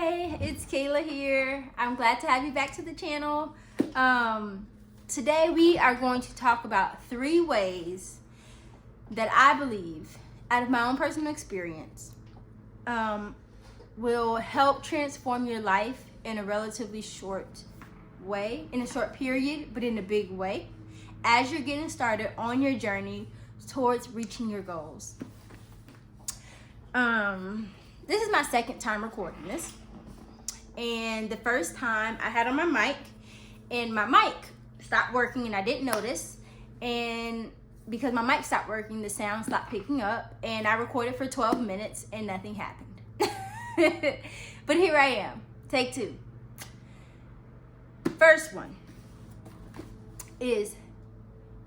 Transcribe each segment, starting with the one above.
Hi, it's Kayla here. I'm glad to have you back to the channel. Today we are going to talk about 3 ways that I believe, out of my own personal experience, will help transform your life in a relatively short way, in a short period, but in a big way, as you're getting started on your journey towards reaching your goals. This is my second time recording this, and the first time I had on my mic, and my mic stopped working, and I didn't notice, and because my mic stopped working, the sound stopped picking up, and I recorded for 12 minutes, and nothing happened. But here I am, take 2. First one is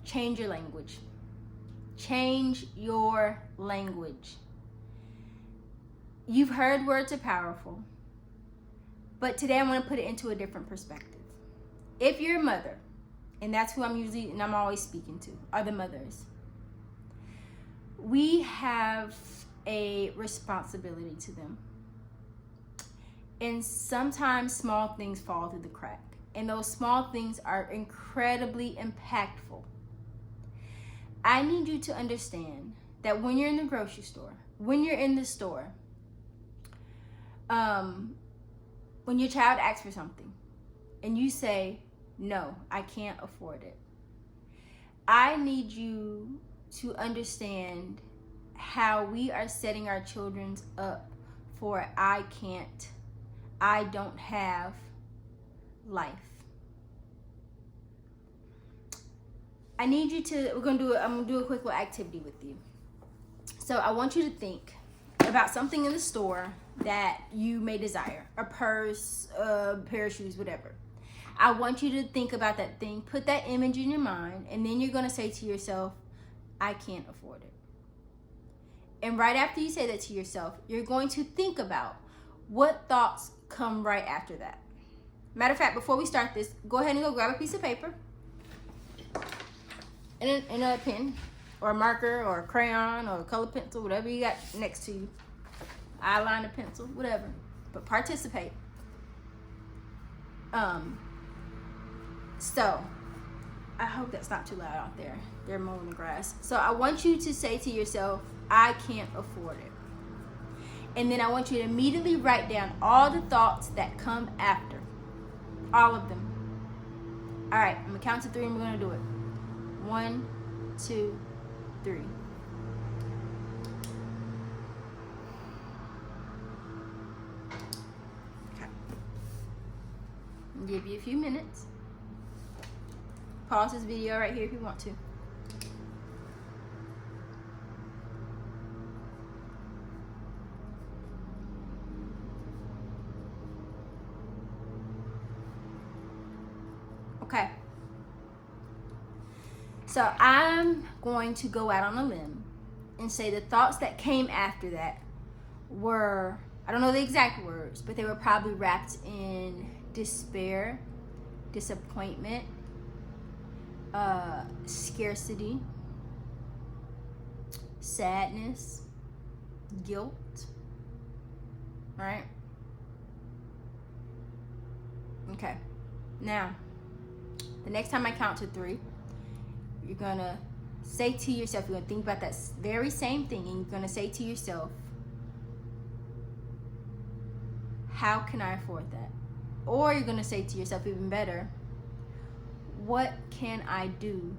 change your language. Change your language. You've heard words are powerful, but today I'm going to put it into a different perspective. If you're a mother, and that's who I'm always speaking to, are the mothers. We have a responsibility to them. And sometimes small things fall through the crack. And those small things are incredibly impactful. I need you to understand that when you're in the grocery store, when you're in the store, when your child asks for something and you say, no, I can't afford it, I need you to understand how we are setting our children up for I don't have life. I'm gonna do a quick little activity with you. So I want you to think about something in the store that you may desire, a purse, a pair of shoes, whatever. I want you to think about that thing, put that image in your mind, and then you're going to say to yourself, I can't afford it. And right after you say that to yourself, you're going to think about what thoughts come right after that. Matter of fact, before we start this, go ahead and go grab a piece of paper and a pen or a marker or a crayon or a color pencil, whatever you got next to you. Eyeliner, pencil, whatever, but participate. So I hope that's not too loud out there. They're mowing the grass. So I want you to say to yourself, I can't afford it. And then I want you to immediately write down all the thoughts that come after. All of them. All right, I'm gonna count to 3 and we're gonna do it. 1, 2, 3. Give you a few minutes. Pause this video right here if you want to. Okay. So I'm going to go out on a limb and say the thoughts that came after that were, I don't know the exact words, but they were probably wrapped in despair, disappointment, scarcity, sadness, guilt, right? Okay, now, the next time I count to 3, you're gonna say to yourself, you're gonna think about that very same thing, and you're gonna say to yourself, how can I afford that? Or you're going to say to yourself, even better, what can I do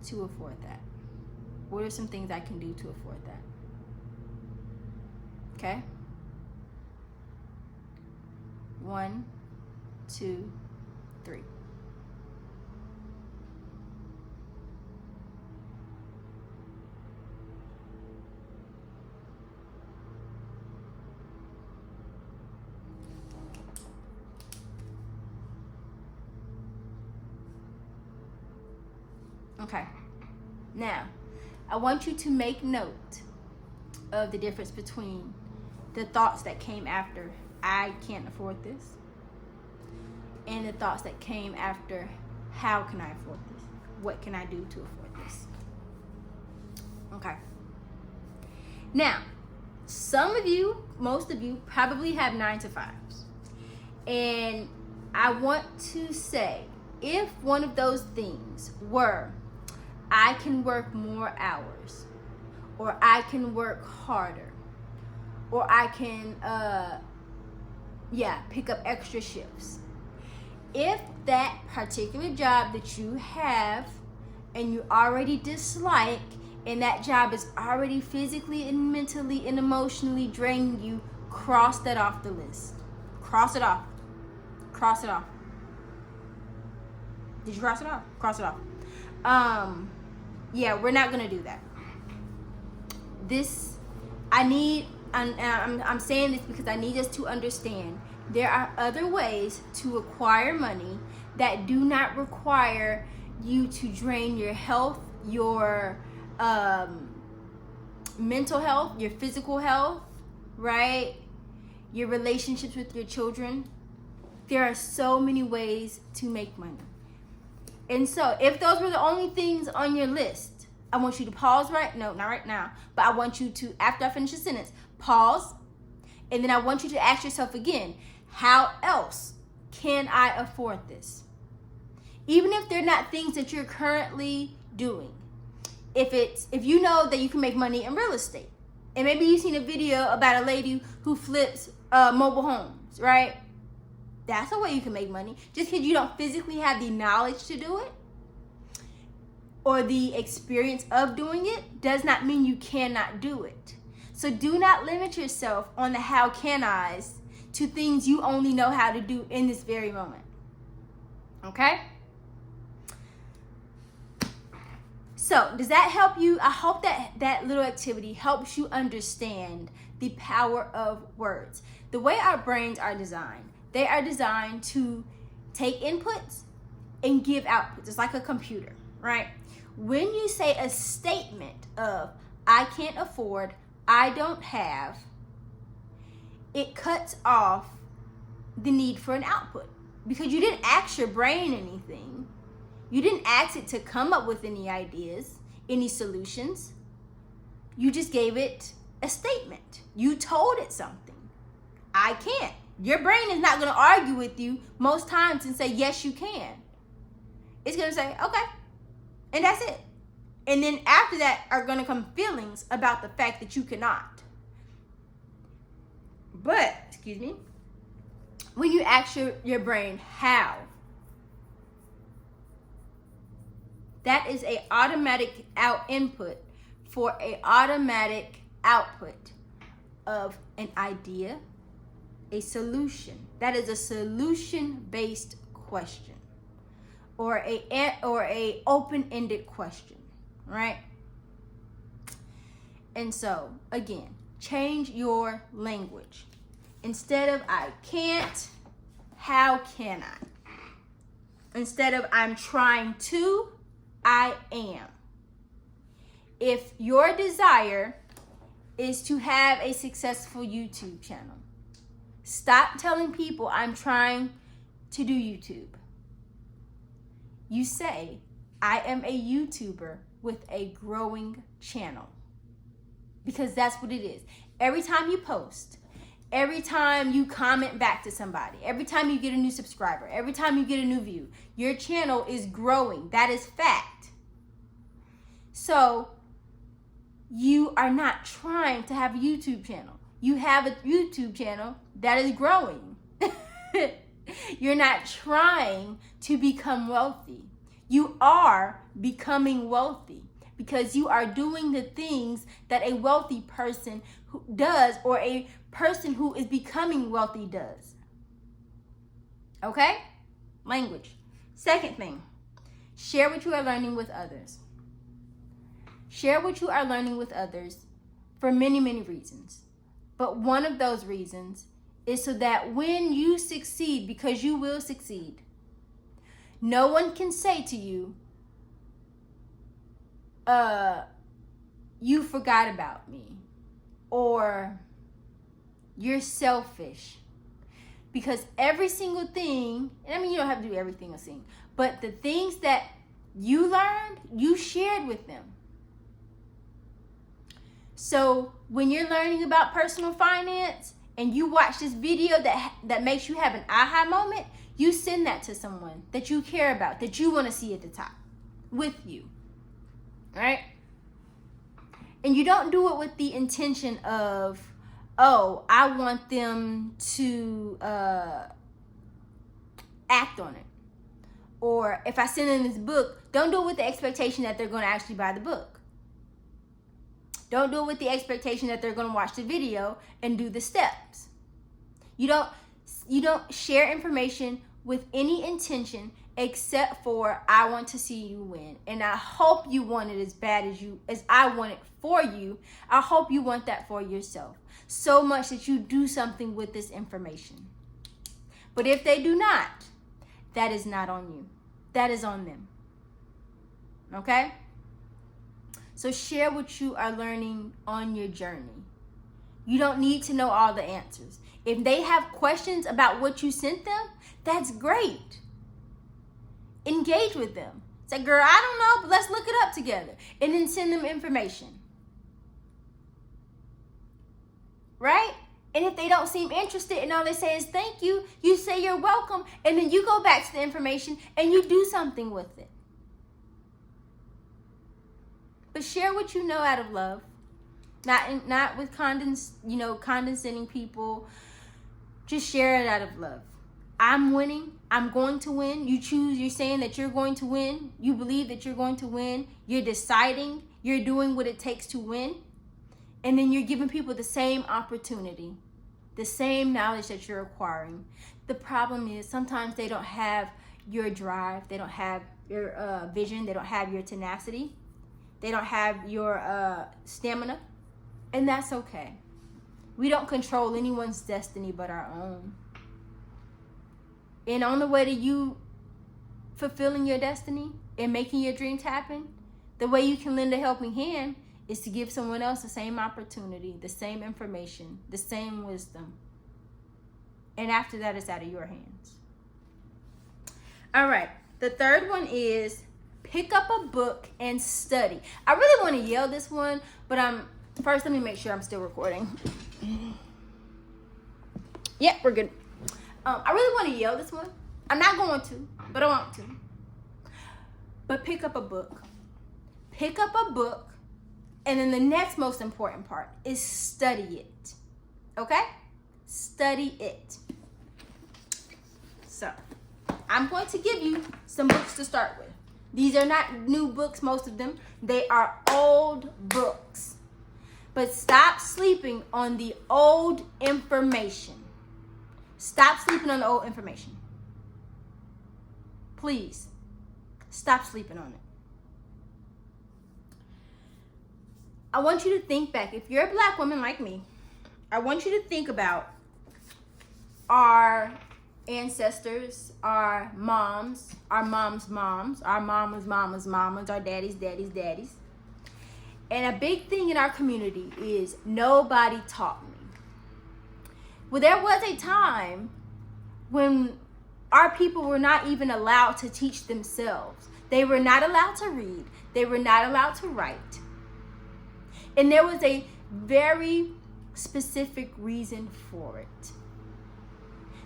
to afford that? What are some things I can do to afford that? Okay? 1, 2, 3. Okay, now I want you to make note of the difference between the thoughts that came after I can't afford this and the thoughts that came after how can I afford this? What can I do to afford this? Okay. Now, Some of you, most of you, probably have 9 to 5s. And I want to say, if one of those things were, I can work more hours, or I can work harder, or I can, pick up extra shifts. If that particular job that you have and you already dislike, and that job is already physically and mentally and emotionally draining you, cross that off the list. Cross it off. Cross it off. Did you cross it off? Cross it off. We're not gonna do that. I'm saying this because I need us to understand there are other ways to acquire money that do not require you to drain your health, your mental health, your physical health, right? Your relationships with your children. There are so many ways to make money. And so if those were the only things on your list, I want you to pause not right now, but I want you to, after I finish the sentence, pause. And then I want you to ask yourself again, how else can I afford this? Even if they're not things that you're currently doing. If you know that you can make money in real estate, and maybe you've seen a video about a lady who flips mobile homes, right? That's a way you can make money. Just because you don't physically have the knowledge to do it or the experience of doing it does not mean you cannot do it. So do not limit yourself on the how can I's to things you only know how to do in this very moment. Okay? So does that help you? I hope that little activity helps you understand the power of words. The way our brains are designed, they are designed to take inputs and give outputs. It's like a computer, right? When you say a statement of, I can't afford, I don't have, it cuts off the need for an output because you didn't ask your brain anything. You didn't ask it to come up with any ideas, any solutions. You just gave it a statement. You told it something. I can't. Your brain is not going to argue with you most times and say, yes, you can. It's going to say, okay. And that's it. And then after that are going to come feelings about the fact that you cannot. But, when you ask your brain how, that is a automatic input for a automatic output of an idea, a solution. That is a solution-based question, or a open-ended question, right? And so, again, change your language. Instead of I can't, how can I? Instead of I'm trying to, I am. If your desire is to have a successful YouTube channel, stop telling people I'm trying to do YouTube. You say, I am a YouTuber with a growing channel. Because that's what it is. Every time you post, every time you comment back to somebody, every time you get a new subscriber, every time you get a new view, your channel is growing. That is fact. So you are not trying to have a YouTube channel. You have a YouTube channel that is growing. You're not trying to become wealthy. You are becoming wealthy because you are doing the things that a wealthy person who does, or a person who is becoming wealthy does. Okay? Language. Second thing, share what you are learning with others. Share what you are learning with others for many, many reasons. But one of those reasons is so that when you succeed, because you will succeed, no one can say to you, you forgot about me, or you're selfish. Because every single thing, and I mean, you don't have to do everything a thing, but the things that you learned, you shared with them. So when you're learning about personal finance and you watch this video that makes you have an aha moment, you send that to someone that you care about, that you want to see at the top with you. All right? And you don't do it with the intention of, oh, I want them to act on it. Or if I send them this book, don't do it with the expectation that they're going to actually buy the book. Don't do it with the expectation that they're going to watch the video and do the steps. You don't share information with any intention except for, I want to see you win. And I hope you want it as bad as I want it for you. I hope you want that for yourself. So much that you do something with this information. But if they do not, that is not on you. That is on them. Okay? So share what you are learning on your journey. You don't need to know all the answers. If they have questions about what you sent them, that's great. Engage with them. Say, girl, I don't know, but let's look it up together. And then send them information. Right? And if they don't seem interested and all they say is thank you, you say you're welcome, and then you go back to the information and you do something with it. But share what you know out of love. Not with condescending people. Just share it out of love. I'm winning. I'm going to win. You're saying that you're going to win. You believe that you're going to win. You're deciding. You're doing what it takes to win. And then you're giving people the same opportunity, the same knowledge that you're acquiring. The problem is sometimes they don't have your drive. They don't have your vision. They don't have your tenacity. They don't have your stamina. And that's okay. We don't control anyone's destiny but our own. And on the way to you fulfilling your destiny and making your dreams happen, the way you can lend a helping hand is to give someone else the same opportunity, the same information, the same wisdom. And after that, it's out of your hands. All right. The third one is pick up a book and study. I really want to yell this one, but first, let me make sure I'm still recording. Yep, we're good. I really want to yell this one. I'm not going to, but I want to. But pick up a book. Pick up a book. And then the next most important part is study it. Okay? Study it. So, I'm going to give you some books to start with. These are not new books, most of them. They are old books. But stop sleeping on the old information. Stop sleeping on the old information. Please, stop sleeping on it. I want you to think back. If you're a black woman like me, I want you to think about our ancestors, our moms, our moms' moms, our mama's mama's mamas, our daddy's daddy's daddies. And a big thing in our community is nobody taught me. Well, there was a time when our people were not even allowed to teach themselves. They were not allowed to read. They were not allowed to write. And there was a very specific reason for it.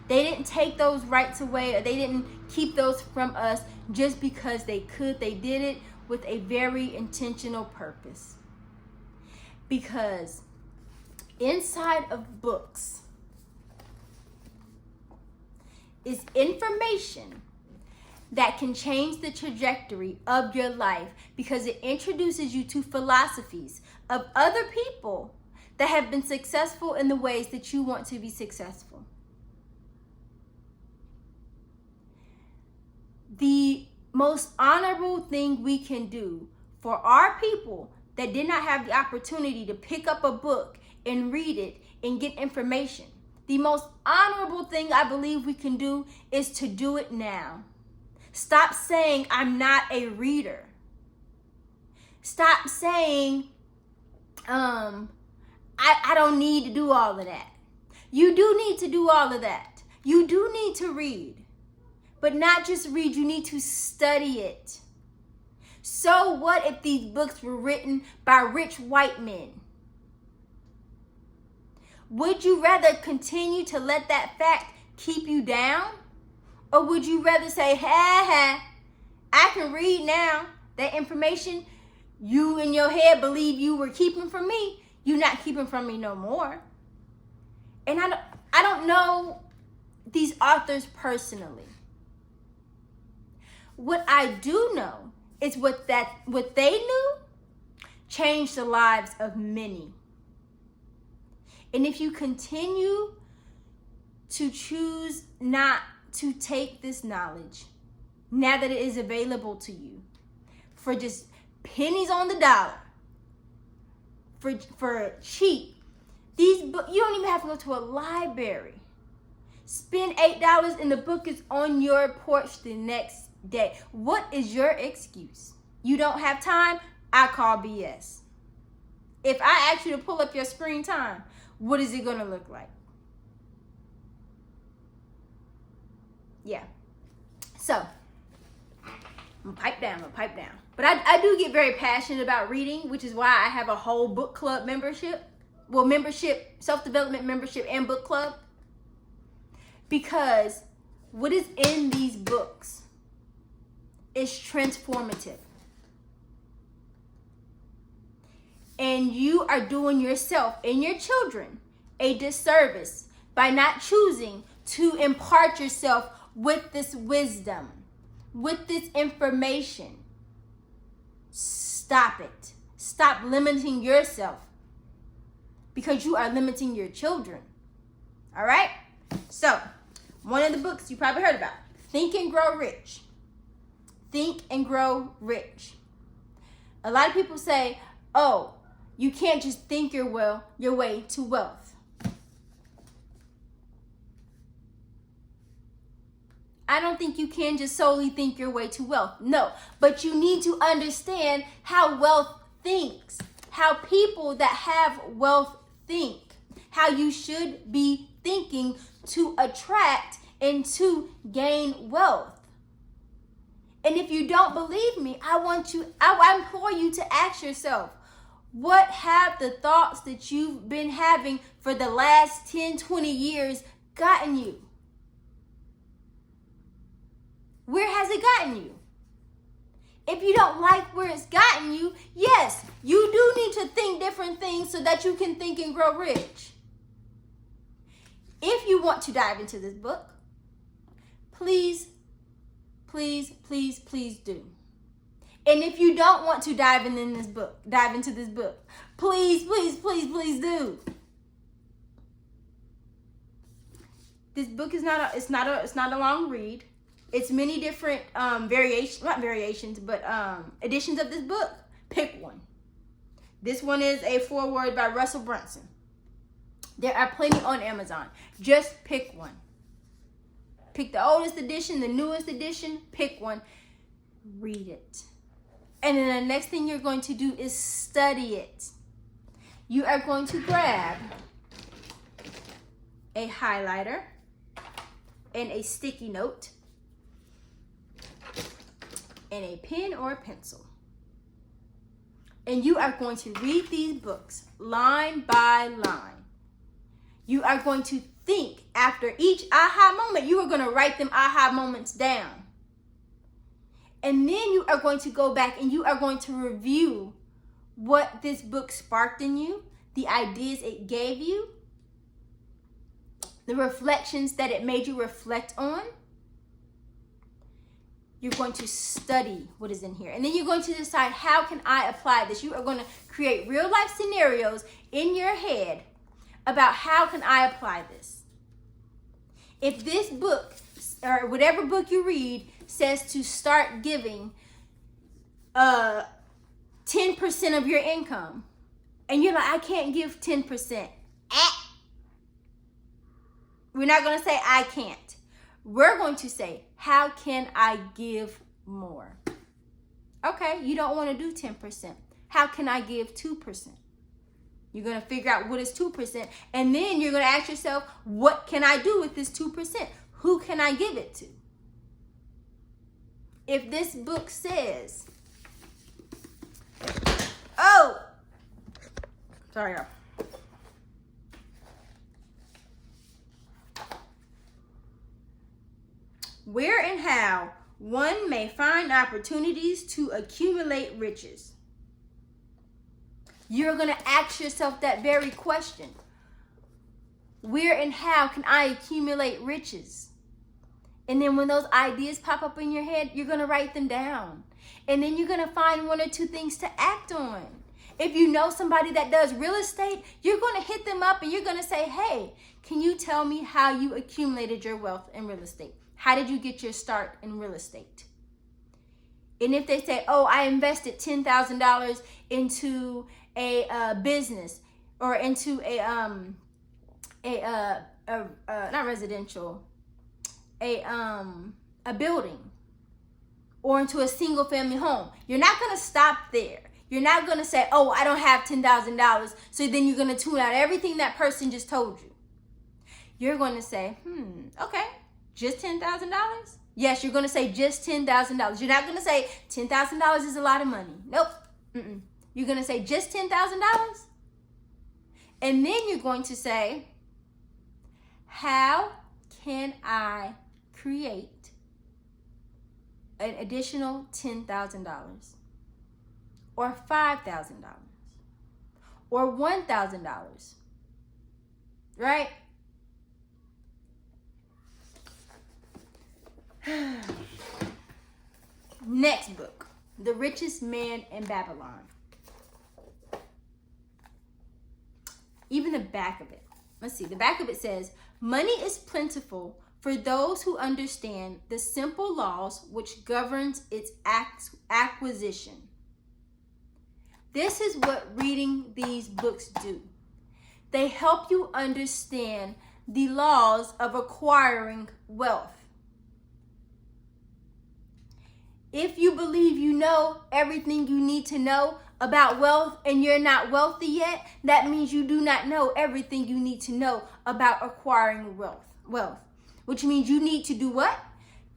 They didn't take those rights away, or they didn't keep those from us just because they could. They did it with a very intentional purpose. Because inside of books is information that can change the trajectory of your life, because it introduces you to philosophies of other people that have been successful in the ways that you want to be successful. The most honorable thing we can do for our people that did not have the opportunity to pick up a book and read it and get information, the most honorable thing I believe we can do is to do it now. Stop saying, I'm not a reader. Stop saying, I don't need to do all of that. You do need to do all of that. You do need to read. But not just read, you need to study it. So what if these books were written by rich white men? Would you rather continue to let that fact keep you down? Or would you rather say, I can read now. That information you in your head believe you were keeping from me, you're not keeping from me no more. And I don't know these authors personally. What I do know is what they knew changed the lives of many. And if you continue to choose not to take this knowledge, now that it is available to you, for just pennies on the dollar, for cheap, these books, you don't even have to go to a library. Spend $8 and the book is on your porch the next day. What is your excuse? You don't have time? I call BS. If I ask you to pull up your screen time, what is it going to look like? Yeah. So, I'm pipe down. But I do get very passionate about reading, which is why I have a whole book club membership. Well, self-development membership and book club. Because what is in these books is transformative. And you are doing yourself and your children a disservice by not choosing to impart yourself with this wisdom, with this information. Stop it. Stop limiting yourself because you are limiting your children. All right? So, one of the books you probably heard about, Think and Grow Rich. Think and Grow Rich. A lot of people say, oh, you can't just think your way to wealth. I don't think you can just solely think your way to wealth. No, but you need to understand how wealth thinks, how people that have wealth think, how you should be thinking to attract and to gain wealth. And if you don't believe me, I implore you to ask yourself, what have the thoughts that you've been having for the last 10, 20 years gotten you? Where has it gotten you? If you don't like where it's gotten you, yes, you do need to think different things so that you can think and grow rich. If you want to dive into this book, please, please, please, please do. And if you don't want to dive into this book, please, please, please, please do. This book is not a long read. It's many different editions of this book. Pick one. This one is a foreword by Russell Brunson. There are plenty on Amazon. Just pick one. Pick the oldest edition, the newest edition, pick one. Read it. And then the next thing you're going to do is study it. You are going to grab a highlighter and a sticky note and a pen or a pencil. And you are going to read these books line by line. You are going to think after each aha moment. You are going to write them aha moments down. And then you are going to go back and you are going to review what this book sparked in you, the ideas it gave you, the reflections that it made you reflect on. You're going to study what is in here. And then you're going to decide, how can I apply this? You are going to create real life scenarios in your head about how can I apply this. If this book or whatever book you read says to start giving 10% of your income, and you're like, I can't give 10%. We're not going to say I can't. We're going to say, how can I give more? Okay, you don't want to do 10%. How can I give 2%? You're going to figure out what is 2%, and then you're going to ask yourself, what can I do with this 2%? Who can I give it to? If this book says, sorry, y'all. where and how one may find opportunities to accumulate riches. You're going to ask yourself that very question. Where and how can I accumulate riches? And then when those ideas pop up in your head, you're going to write them down. And then you're going to find one or two things to act on. If you know somebody that does real estate, you're going to hit them up and you're going to say, hey, can you tell me how you accumulated your wealth in real estate? How did you get your start in real estate? And if they say, oh, I invested $10,000 into a business or into not residential, a building or into a single family home, you're not going to stop there. You're not going to say, oh, I don't have $10,000. So then you're going to tune out everything that person just told you. You're going to say, okay, just $10,000? Yes, you're going to say just $10,000. You're not going to say $10,000 is a lot of money. Nope. You're going to say just $10,000. And then you're going to say, how can I create an additional $10,000 or $5,000 or $1,000, right? Next book, The Richest Man in Babylon. Even the back of it. Let's see. The back of it says, money is plentiful for those who understand the simple laws which governs its acquisition. This is what reading these books do. They help you understand the laws of acquiring wealth. If you believe you know everything you need to know about wealth and you're not wealthy yet, that means you do not know everything you need to know about acquiring wealth, which means you need to do what?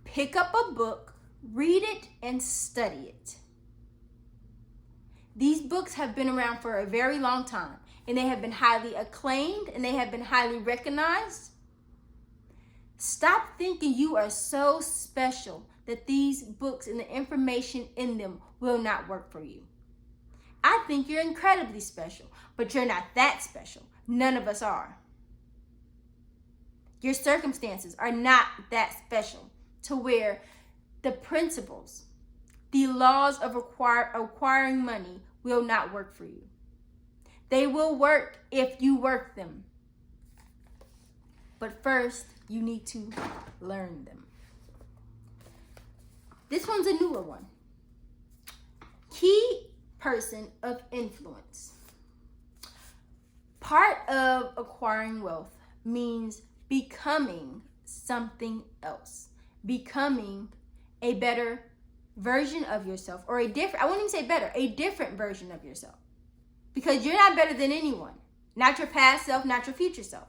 Pick up a book, read it, and study it. These books have been around for a very long time, and they have been highly acclaimed, and they have been highly recognized. Stop thinking you are so special that these books and the information in them will not work for you. I think you're incredibly special, but you're not that special. None of us are. Your circumstances are not that special to where the principles, the laws of acquiring money will not work for you. They will work if you work them. But first, you need to learn them. This one's a newer one. Key person of influence. Part of acquiring wealth means becoming something else, becoming a better version of yourself, or I wouldn't even say better, a different version of yourself. Because you're not better than anyone, not your past self, not your future self.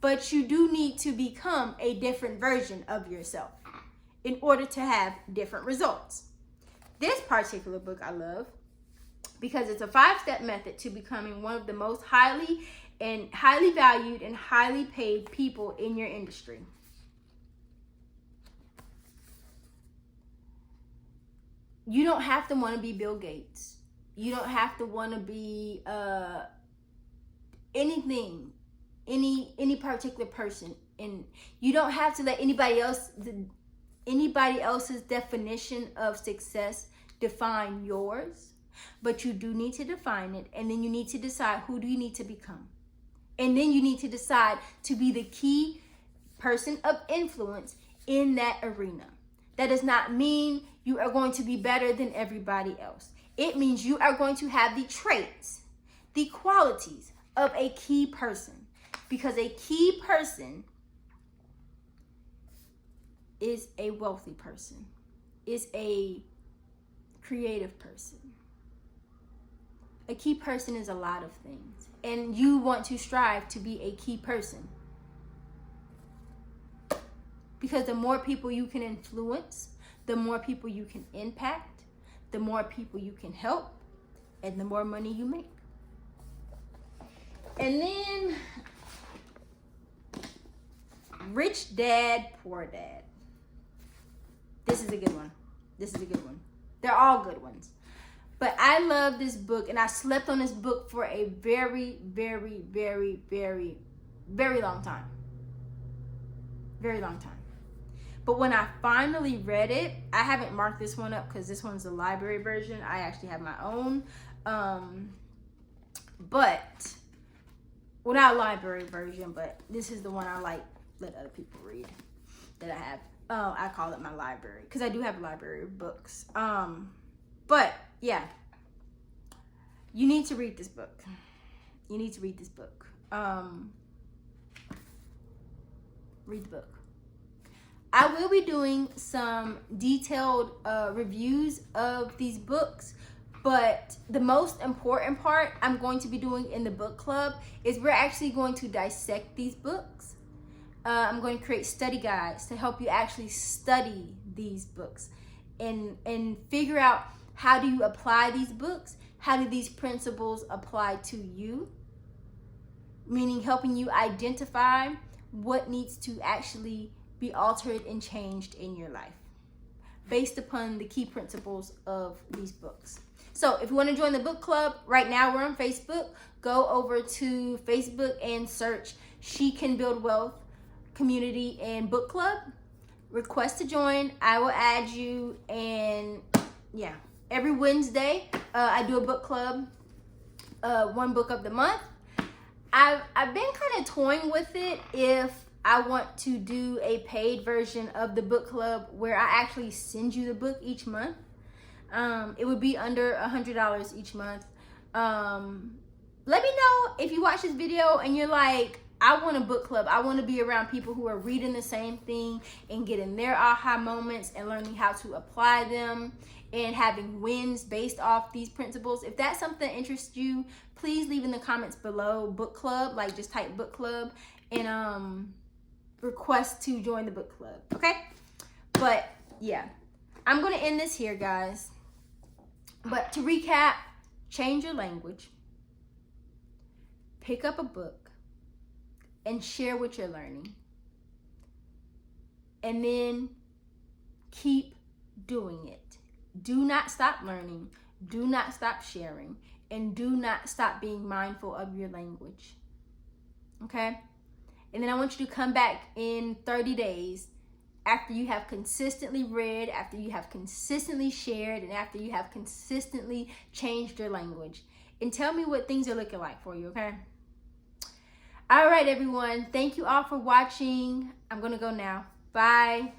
But you do need to become a different version of yourself in order to have different results. This particular book I love because it's a 5-step method to becoming one of the most highly valued and highly paid people in your industry. You don't have to want to be Bill Gates. You don't have to want to be anything, any particular person, and you don't have to let anybody else's definition of success define yours. But you do need to define it, and then you need to decide who do you need to become. And then you need to decide to be the key person of influence in that arena. That does not mean you are going to be better than everybody else. It means you are going to have the traits, the qualities of a key person. Because a key person is a wealthy person, is a creative person. A key person is a lot of things, and you want to strive to be a key person. Because the more people you can influence, the more people you can impact, the more people you can help, and the more money you make. And then Rich Dad, Poor Dad. This is a good one. This is a good one. They're all good ones. But I love this book, and I slept on this book for a very, very, very, very, very long time. Very long time. But when I finally read it, I haven't marked this one up because this one's the library version. I actually have my own. But, well, not a library version, but this is the one I like let other people read that I have. I call it my library because I do have a library of books. But yeah, you need to read this book. You need to read this book. Read the book. I will be doing some detailed reviews of these books, but the most important part I'm going to be doing in the book club is we're actually going to dissect these books. I'm going to create study guides to help you actually study these books and figure out how do you apply these books? How do these principles apply to you? Meaning helping you identify what needs to actually be altered and changed in your life based upon the key principles of these books. So if you want to join the book club, right now we're on Facebook. Go over to Facebook and search She Can Build Wealth Community and Book Club. Request to join. I will add you, and yeah, every Wednesday I do a book club, one book of the month. I've been kind of toying with it if I want to do a paid version of the book club where I actually send you the book each month. It would be under $100 each month. Let me know if you watch this video and you're like, I want a book club. I want to be around people who are reading the same thing and getting their aha moments and learning how to apply them and having wins based off these principles. If that's something that interests you, please leave in the comments below book club, like just type book club and request to join the book club, okay? But yeah, I'm going to end this here, guys. But to recap, change your language, pick up a book, and share what you're learning. And then keep doing it. Do not stop learning. Do not stop sharing. And do not stop being mindful of your language. Okay? And then I want you to come back in 30 days after you have consistently read, after you have consistently shared, and after you have consistently changed your language. And tell me what things are looking like for you, okay? All right, everyone. Thank you all for watching. I'm going to go now. Bye.